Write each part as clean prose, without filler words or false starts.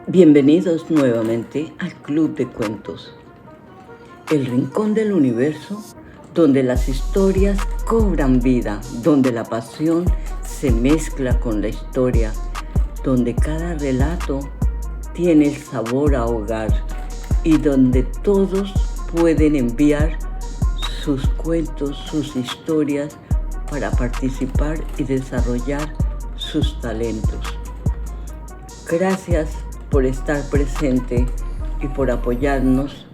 Bienvenidos nuevamente al Club de Cuentos, el rincón del universo donde las historias cobran vida, donde la pasión se mezcla con la historia, donde cada relato tiene el sabor a hogar y donde todos pueden enviar sus cuentos, sus historias para participar y desarrollar sus talentos. Gracias por estar presente y por apoyarnos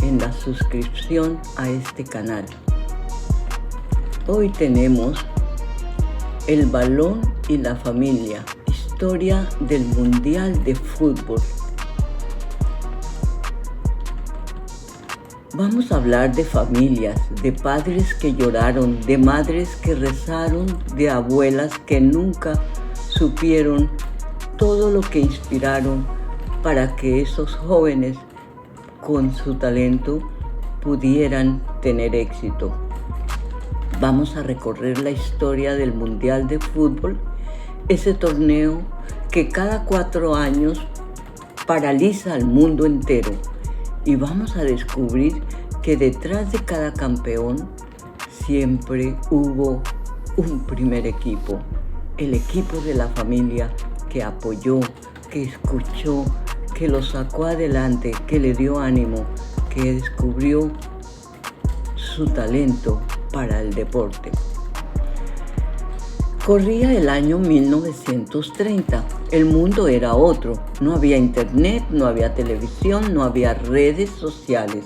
en la suscripción a este canal. Hoy tenemos El balón y la familia, historia del Mundial de Fútbol. Vamos a hablar de familias, de padres que lloraron, de madres que rezaron, de abuelas que nunca supieron todo lo que inspiraron para que esos jóvenes con su talento pudieran tener éxito. Vamos a recorrer la historia del Mundial de Fútbol, ese torneo que cada 4 años paraliza al mundo entero, y vamos a descubrir que detrás de cada campeón siempre hubo un primer equipo, el equipo de la familia que apoyó, que escuchó, que lo sacó adelante, que le dio ánimo, que descubrió su talento para el deporte. Corría el año 1930, el mundo era otro, no había internet, no había televisión, no había redes sociales,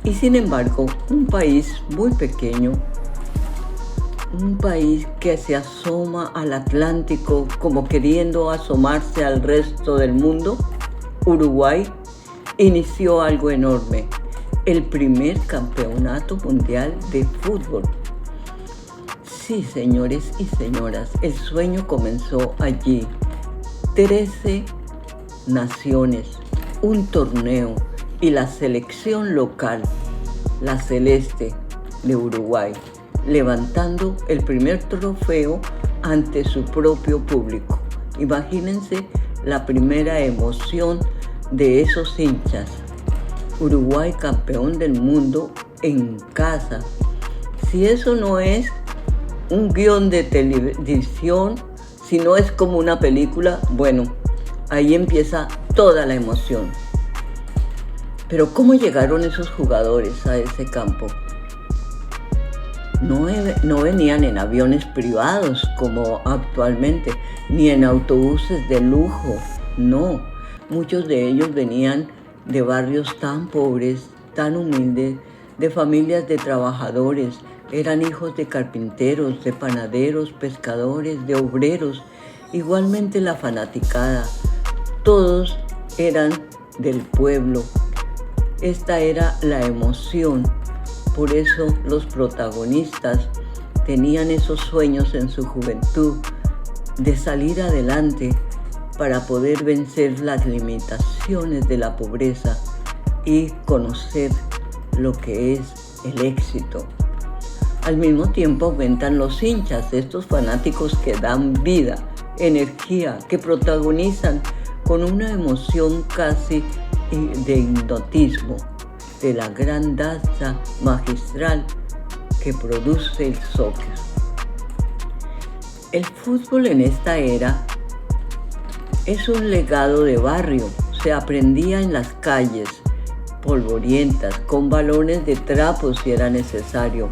y sin embargo, un país muy pequeño, un país que se asoma al Atlántico como queriendo asomarse al resto del mundo, Uruguay, inició algo enorme, el primer campeonato mundial de fútbol. Sí, señores y señoras, el sueño comenzó allí. 13 naciones, un torneo y la selección local, la Celeste de Uruguay, levantando el primer trofeo ante su propio público. Imagínense la primera emoción de esos hinchas. Uruguay campeón del mundo en casa. Si eso no es un guión de televisión, si no es como una película, bueno, ahí empieza toda la emoción. Pero ¿cómo llegaron esos jugadores a ese campo? No venían en aviones privados como actualmente, ni en autobuses de lujo, no. Muchos de ellos venían de barrios tan pobres, tan humildes, de familias de trabajadores, eran hijos de carpinteros, de panaderos, pescadores, de obreros, igualmente la fanaticada. Todos eran del pueblo. Esta era la emoción. Por eso los protagonistas tenían esos sueños en su juventud de salir adelante para poder vencer las limitaciones de la pobreza y conocer lo que es el éxito. Al mismo tiempo aumentan los hinchas, estos fanáticos que dan vida, energía, que protagonizan con una emoción casi de hipnotismo, de la gran danza magistral que produce el soccer. El fútbol en esta era es un legado de barrio, se aprendía en las calles, polvorientas, con balones de trapo si era necesario.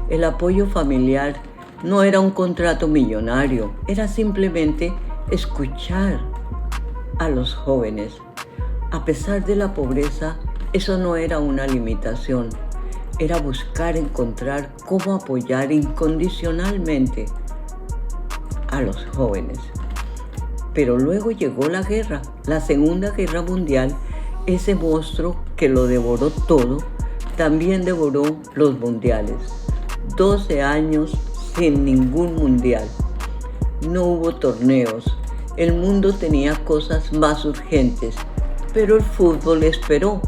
El apoyo familiar no era un contrato millonario, era simplemente escuchar a los jóvenes. A pesar de la pobreza, eso no era una limitación, era buscar encontrar cómo apoyar incondicionalmente a los jóvenes. Pero luego llegó la guerra, la Segunda Guerra Mundial, ese monstruo que lo devoró todo, también devoró los mundiales. 12 años sin ningún mundial. No hubo torneos, el mundo tenía cosas más urgentes, pero el fútbol esperó,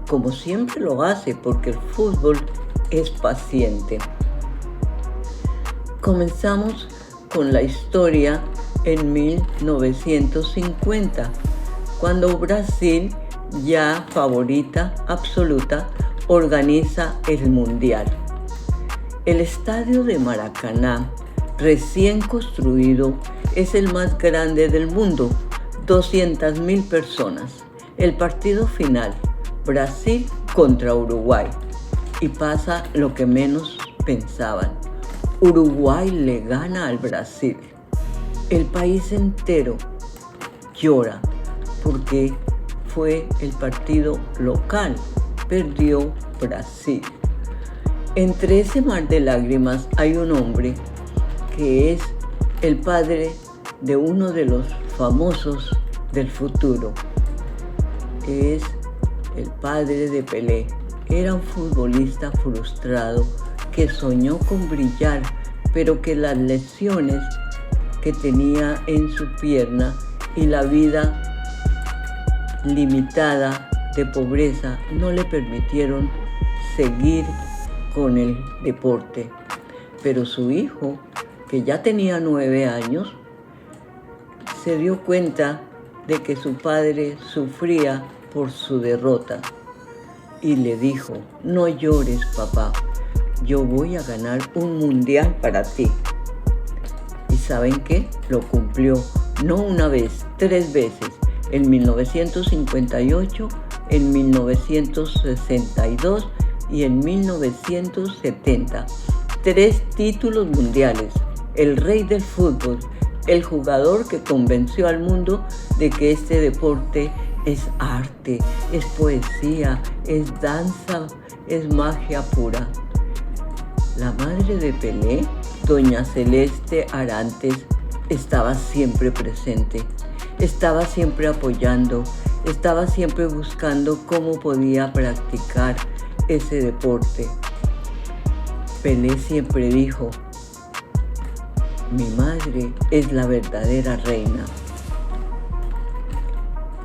como siempre lo hace, porque el fútbol es paciente. Comenzamos con la historia en 1950, cuando Brasil, ya favorita absoluta, organiza el Mundial. El estadio de Maracaná, recién construido, es el más grande del mundo, 200.000 personas. El partido final, Brasil contra Uruguay. Y pasa lo que menos pensaban. Uruguay le gana al Brasil. El país entero llora porque fue el partido local. Perdió Brasil. Entre ese mar de lágrimas hay un hombre que es el padre de uno de los famosos del futuro. Es el padre de Pelé. Era un futbolista frustrado que soñó con brillar, pero que las lesiones que tenía en su pierna y la vida limitada de pobreza no le permitieron seguir con el deporte. Pero su hijo, que ya tenía 9 años, se dio cuenta de que su padre sufría por su derrota y le dijo: no llores, papá, yo voy a ganar un mundial para ti. ¿Y saben qué? Lo cumplió, no una vez, 3 veces, en 1958, en 1962 y en 1970. 3 títulos mundiales, el rey del fútbol, el jugador que convenció al mundo de que este deporte es arte, es poesía, es danza, es magia pura. La madre de Pelé, doña Celeste Arantes, estaba siempre presente, estaba siempre apoyando, estaba siempre buscando cómo podía practicar ese deporte. Pelé siempre dijo: mi madre es la verdadera reina.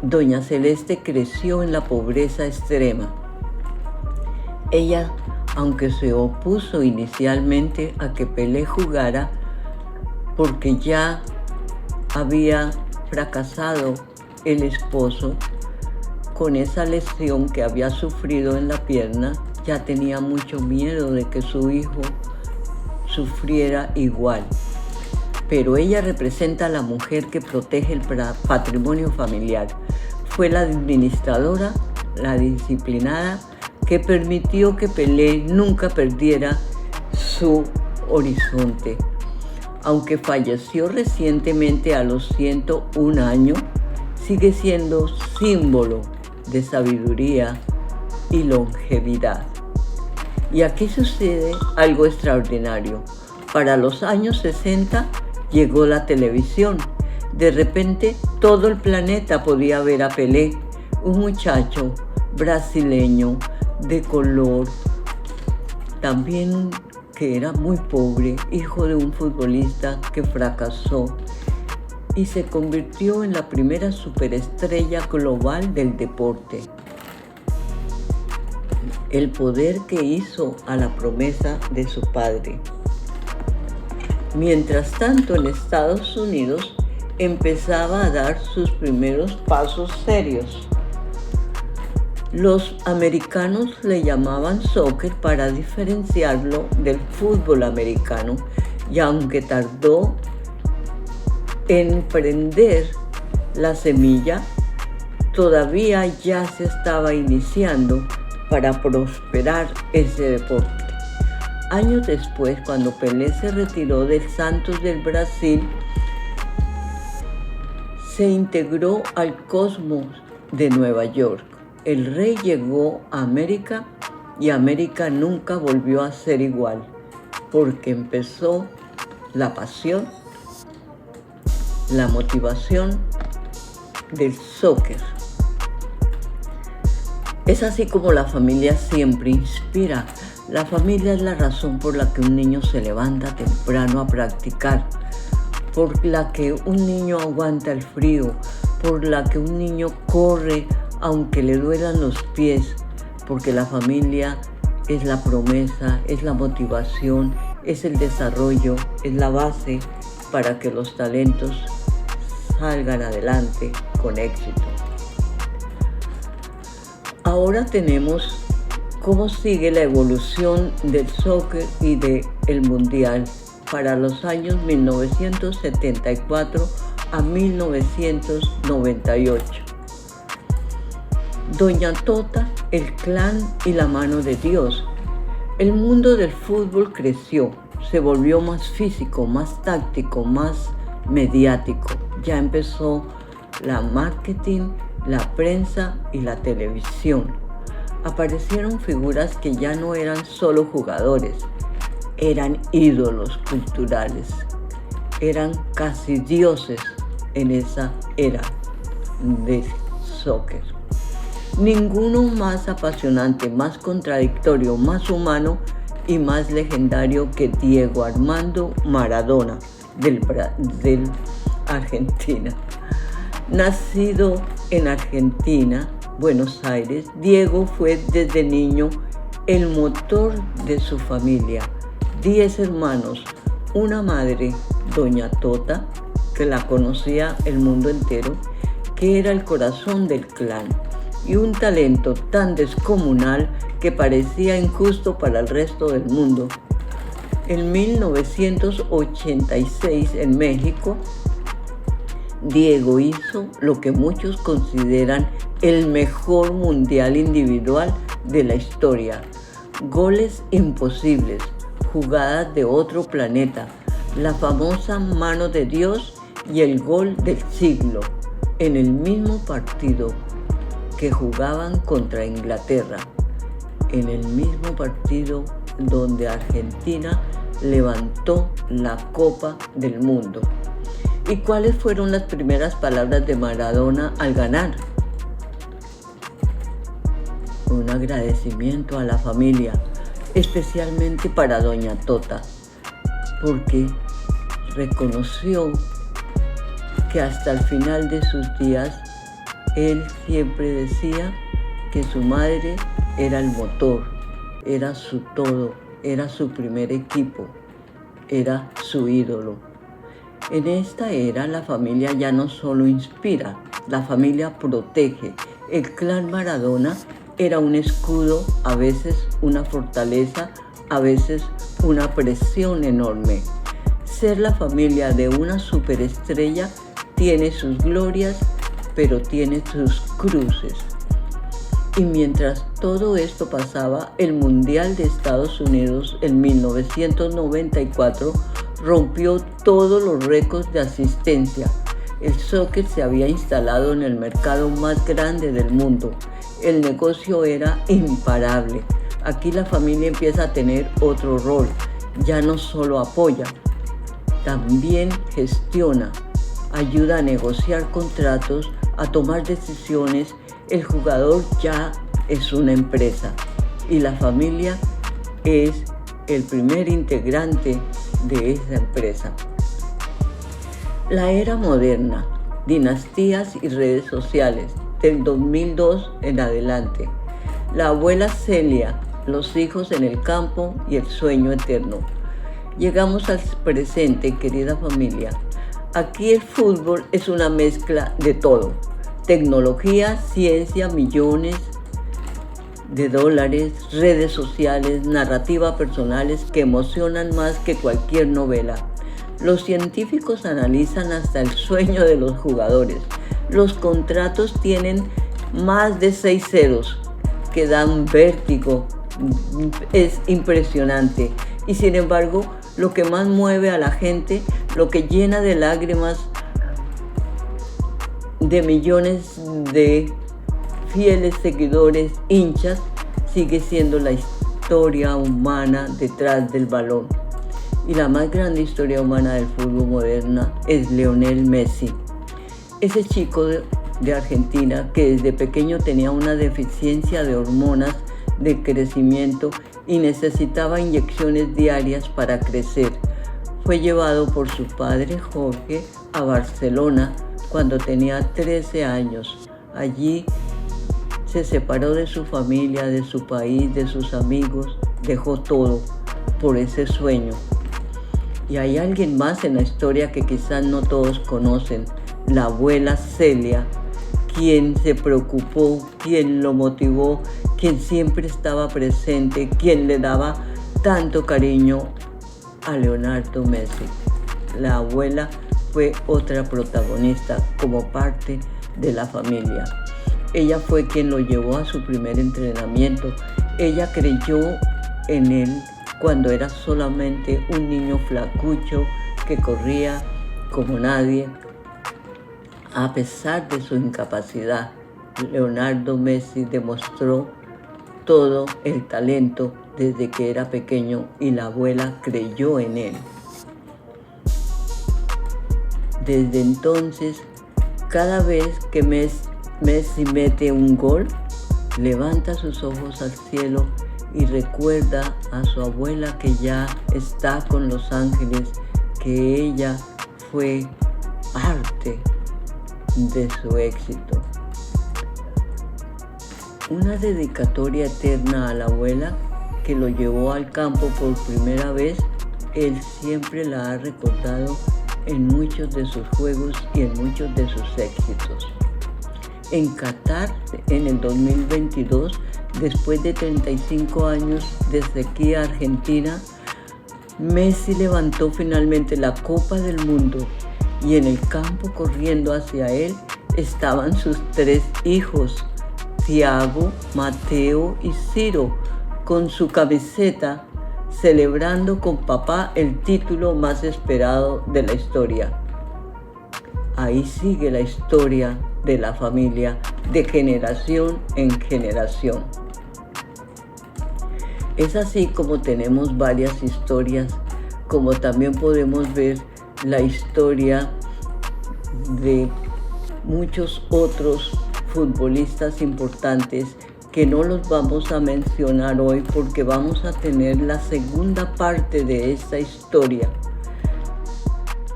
Doña Celeste creció en la pobreza extrema. Ella, aunque se opuso inicialmente a que Pelé jugara porque ya había fracasado el esposo con esa lesión que había sufrido en la pierna, ya tenía mucho miedo de que su hijo sufriera igual. Pero ella representa a la mujer que protege el patrimonio familiar. Fue la administradora, la disciplinada, que permitió que Pelé nunca perdiera su horizonte. Aunque falleció recientemente a los 101 años, sigue siendo símbolo de sabiduría y longevidad. Y aquí sucede algo extraordinario. Para los años 60 llegó la televisión. De repente todo el planeta podía ver a Pelé, un muchacho brasileño de color, también que era muy pobre, hijo de un futbolista que fracasó y se convirtió en la primera superestrella global del deporte. El poder que hizo a la promesa de su padre. Mientras tanto, en Estados Unidos empezaba a dar sus primeros pasos serios. Los americanos le llamaban soccer para diferenciarlo del fútbol americano, y aunque tardó en prender la semilla, todavía ya se estaba iniciando para prosperar ese deporte. Años después, cuando Pelé se retiró del Santos del Brasil, se integró al Cosmos de Nueva York. El rey llegó a América y América nunca volvió a ser igual, porque empezó la pasión, la motivación del soccer. Es así como la familia siempre inspira. La familia es la razón por la que un niño se levanta temprano a practicar, por la que un niño aguanta el frío, por la que un niño corre aunque le duelan los pies, porque la familia es la promesa, es la motivación, es el desarrollo, es la base para que los talentos salgan adelante con éxito. Ahora tenemos cómo sigue la evolución del soccer y del mundial para los años 1974 a 1998. Doña Tota, el clan y la mano de Dios. El mundo del fútbol creció, se volvió más físico, más táctico, más mediático. Ya empezó la marketing, la prensa y la televisión. Aparecieron figuras que ya no eran solo jugadores, eran ídolos culturales, eran casi dioses en esa era de soccer. Ninguno más apasionante, más contradictorio, más humano y más legendario que Diego Armando Maradona del Argentina. Nacido en Argentina, Buenos Aires, Diego fue desde niño el motor de su familia. 10 hermanos, una madre, Doña Tota, que la conocía el mundo entero, que era el corazón del clan, y un talento tan descomunal que parecía injusto para el resto del mundo. En 1986, en México, Diego hizo lo que muchos consideran el mejor mundial individual de la historia. Goles imposibles, jugadas de otro planeta, la famosa mano de Dios y el gol del siglo, en el mismo partido que jugaban contra Inglaterra, en el mismo partido donde Argentina levantó la Copa del Mundo. ¿Y cuáles fueron las primeras palabras de Maradona al ganar? Un agradecimiento a la familia, especialmente para Doña Tota, porque reconoció que hasta el final de sus días él siempre decía que su madre era el motor, era su todo, era su primer equipo, era su ídolo. En esta era la familia ya no solo inspira, la familia protege. El clan Maradona era un escudo, a veces una fortaleza, a veces una presión enorme. Ser la familia de una superestrella tiene sus glorias, pero tiene sus cruces. Y mientras todo esto pasaba, el Mundial de Estados Unidos en 1994 rompió todos los récords de asistencia. El soccer se había instalado en el mercado más grande del mundo. El negocio era imparable. Aquí la familia empieza a tener otro rol. Ya no solo apoya, también gestiona, ayuda a negociar contratos, a tomar decisiones. El jugador ya es una empresa y la familia es el primer integrante de esa empresa. La era moderna, dinastías y redes sociales, del 2002 en adelante. La abuela Celia, los hijos en el campo y el sueño eterno. Llegamos al presente, querida familia. Aquí el fútbol es una mezcla de todo. Tecnología, ciencia, millones de dólares, redes sociales, narrativa personales que emocionan más que cualquier novela. Los científicos analizan hasta el sueño de los jugadores. Los contratos tienen más de 6 ceros que dan vértigo. Es impresionante. Y sin embargo, lo que más mueve a la gente, lo que llena de lágrimas de millones de fieles seguidores, hinchas, sigue siendo la historia humana detrás del balón. Y la más grande historia humana del fútbol moderna es Lionel Messi. Ese chico de Argentina que desde pequeño tenía una deficiencia de hormonas de crecimiento y necesitaba inyecciones diarias para crecer. Fue llevado por su padre Jorge a Barcelona cuando tenía 13 años. Allí se separó de su familia, de su país, de sus amigos, dejó todo por ese sueño. Y hay alguien más en la historia que quizás no todos conocen, la abuela Celia, quien se preocupó, quien lo motivó, quien siempre estaba presente, quien le daba tanto cariño a Leonardo Messi. La abuela fue otra protagonista como parte de la familia. Ella fue quien lo llevó a su primer entrenamiento. Ella creyó en él cuando era solamente un niño flacucho que corría como nadie. A pesar de su incapacidad, Leonardo Messi demostró todo el talento desde que era pequeño y la abuela creyó en él. Desde entonces, cada vez que Messi mete un gol, levanta sus ojos al cielo y recuerda a su abuela que ya está con los ángeles, que ella fue parte de su éxito. Una dedicatoria eterna a la abuela que lo llevó al campo por primera vez. Él siempre la ha recordado en muchos de sus juegos y en muchos de sus éxitos. En Qatar, en el 2022, después de 35 años de sequía argentina, Messi levantó finalmente la Copa del Mundo y en el campo corriendo hacia él estaban sus 3 hijos, Thiago, Mateo y Ciro, con su camiseta, celebrando con papá el título más esperado de la historia. Ahí sigue la historia de la familia de generación en generación. Es así como tenemos varias historias, como también podemos ver la historia de muchos otros futbolistas importantes que no los vamos a mencionar hoy porque vamos a tener la segunda parte de esta historia.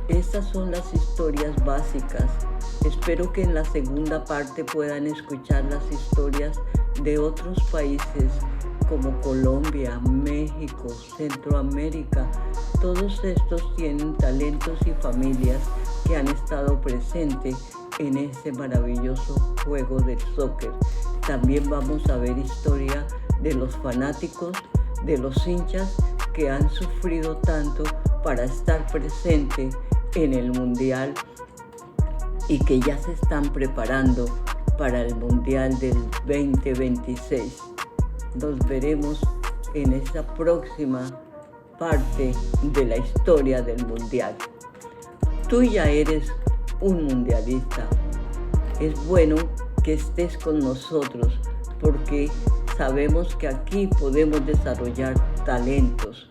Estas son las historias básicas. Espero que en la segunda parte puedan escuchar las historias de otros países como Colombia, México, Centroamérica. Todos estos tienen talentos y familias que han estado presentes en este maravilloso juego del soccer. También vamos a ver historia de los fanáticos, de los hinchas que han sufrido tanto para estar presente en el Mundial y que ya se están preparando para el Mundial del 2026. Nos veremos en esta próxima parte de la historia del Mundial. Tú ya eres un mundialista. Es bueno que estés con nosotros porque sabemos que aquí podemos desarrollar talentos